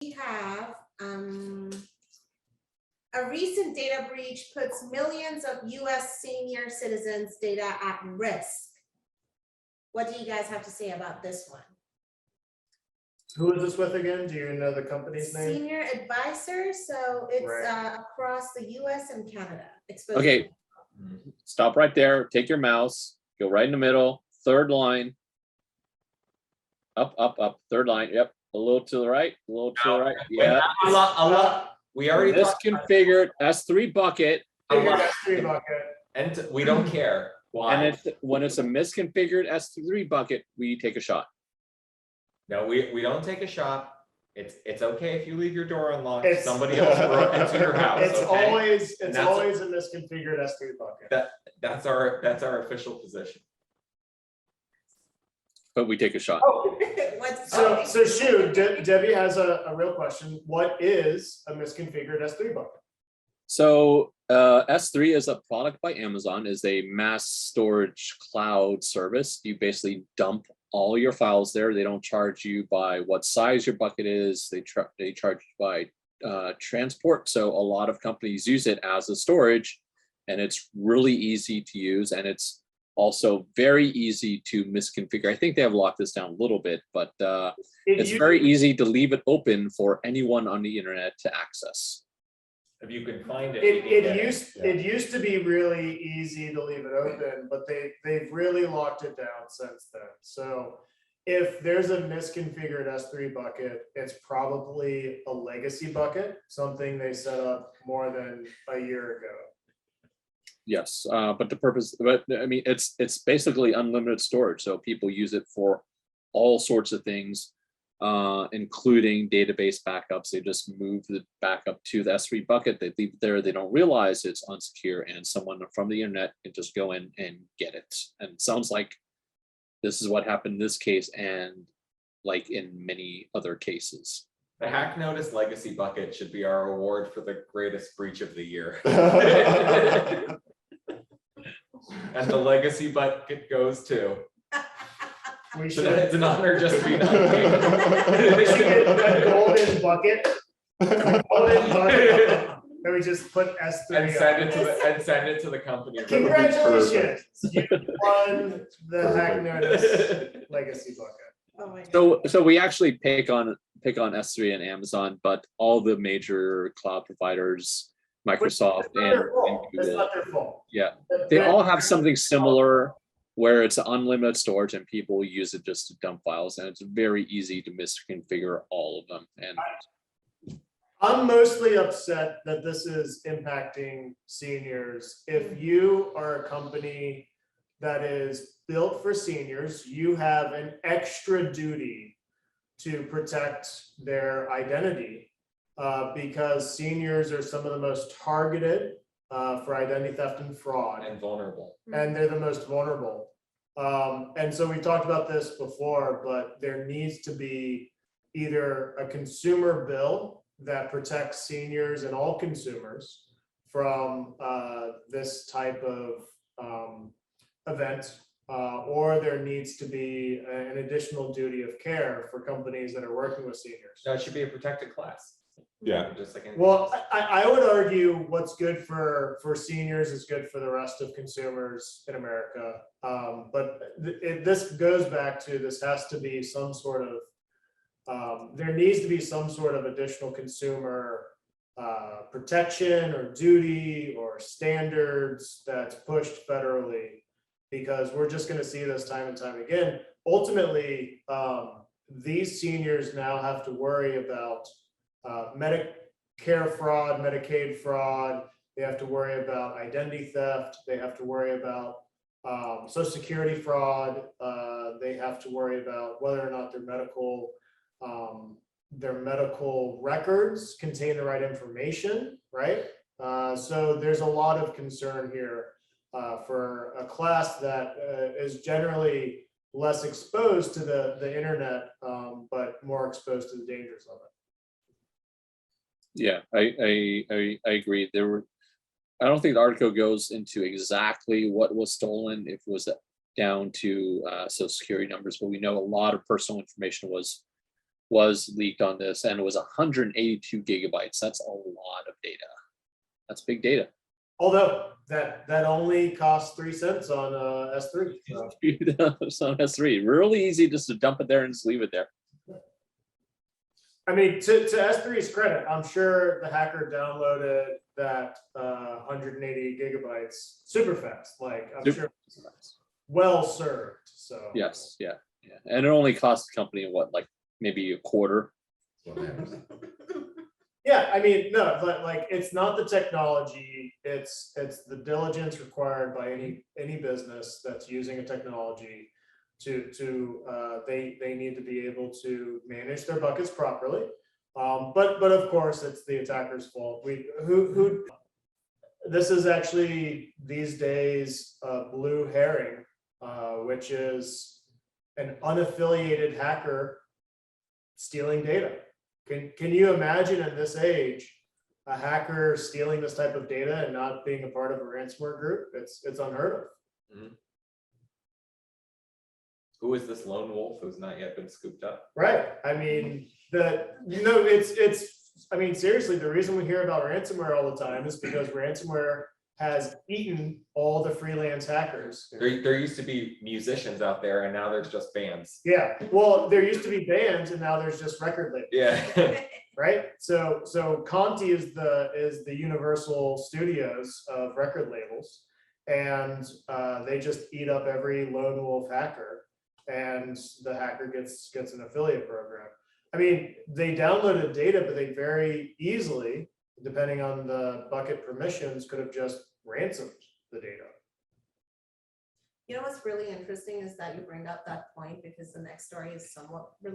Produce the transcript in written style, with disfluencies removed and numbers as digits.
we have a recent data breach puts millions of US senior citizens' data at risk. What do you guys have to say about this one? Who is this with again? Do you know the company's name? Senior Advisor, so it's Right. across the US and Canada. Okay, stop right there. Take your mouse, go right in the middle, third line. Up, up, up, third line. Yep, a little to the right, a little to the right. Yeah. A lot. We already talked about Misconfigured S3 bucket. a lot. S3 bucket. And we don't care why. And when it's a misconfigured S3 bucket, we take a shot. No, we don't take a shot. It's okay if you leave your door unlocked. It's- Somebody else broke into your house. It's okay? always And that's- always a misconfigured S3 bucket. That's our official position. But we take a shot. What's So Shu, Debbie has a real question. What is a misconfigured S3 bucket? So S3 is a product by Amazon, is a mass storage cloud service. You basically dump all your files there. They don't charge you by what size your bucket is. They charge you by transport. So a lot of companies use it as a storage, and it's really easy to use, and it's also very easy to misconfigure. I think they have locked this down a little bit, but it's very easy to leave it open for anyone on the internet to access. If you can find it. It used to be really easy to leave it open, but they've really locked it down since then. So if there's a misconfigured S3 bucket, it's probably a legacy bucket, something they set up more than a year ago. Yes, but I mean, it's basically unlimited storage. So people use it for all sorts of things, including database backups. They just move the backup to the S3 bucket. They leave it there. They don't realize it's unsecure, and someone from the internet can just go in and get it. And it sounds like this is what happened in this case, and like in many other cases. The Hack Notice Legacy Bucket should be our award for the greatest breach of the year. And the legacy bucket goes to. We So should, it's an honor just to be we nominated. should get a golden bucket. A golden bucket. And we just put S3 And send on it to the company. Congratulations, you won the Hack Notice Legacy Bucket. Oh my God. So we actually pick on S3 and Amazon, but all the major cloud providers, Microsoft It's not and their fault. It's Google, not their fault. yeah, they all have something similar where it's unlimited storage and people use it just to dump files, and it's very easy to misconfigure all of them. And I'm mostly upset that this is impacting seniors. If you are a company that is built for seniors, you have an extra duty to protect their identity because seniors are some of the most targeted for identity theft and fraud. And vulnerable. And they're the most vulnerable. And so we talked about this before, but there needs to be either a consumer bill that protects seniors and all consumers from this type of event, or there needs to be an additional duty of care for companies that are working with seniors. No, it should be a protected class. Yeah. Just like anything Well, else. I would argue what's good for seniors is good for the rest of consumers in America. But this goes back to, this has to be some sort of, there needs to be some sort of additional consumer protection or duty or standards that's pushed federally, because we're just going to see this time and time again. Ultimately, these seniors now have to worry about Medicare fraud, Medicaid fraud. They have to worry about identity theft. They have to worry about Social Security fraud. They have to worry about whether or not their medical records contain the right information, right? So there's a lot of concern here for a class that is generally less exposed to the internet, but more exposed to the dangers of it. yeah, I agree. I don't think the article goes into exactly what was stolen, if it was down to social security numbers, but we know a lot of personal information was was leaked on this, and it was 182 gigabytes. That's a lot of data. That's big data. Although that only costs 3 cents on S3. So. It's on S3. Really easy just to dump it there and just leave it there. I mean, to S3's credit, I'm sure the hacker downloaded that 180 gigabytes super fast. Like I'm sure well served. So Yes, yeah, and it only cost the company what, like maybe a quarter. yeah, I mean, no, but like it's not the technology, it's the diligence required by any business that's using a technology they need to be able to manage their buckets properly. But of course it's the attacker's fault. This is actually these days blue herring, which is an unaffiliated hacker stealing data. Can you imagine in this age a hacker stealing this type of data and not being a part of a ransomware group? It's unheard of. Mhm. Who is this lone wolf who's not yet been scooped up? Right. I mean, I mean, seriously, the reason we hear about ransomware all the time is because ransomware has eaten all the freelance hackers. There used to be musicians out there, and now there's just bands. Yeah. Well, there used to be bands, and now there's just record labels. Yeah. Right. So Conti is the Universal Studios of record labels, and they just eat up every lone wolf hacker, and the hacker gets an affiliate program. I mean, they downloaded data, but they very easily, depending on the bucket permissions, could have just ransomed the data. You know what's really interesting is that you bring up that point, because the next story is somewhat related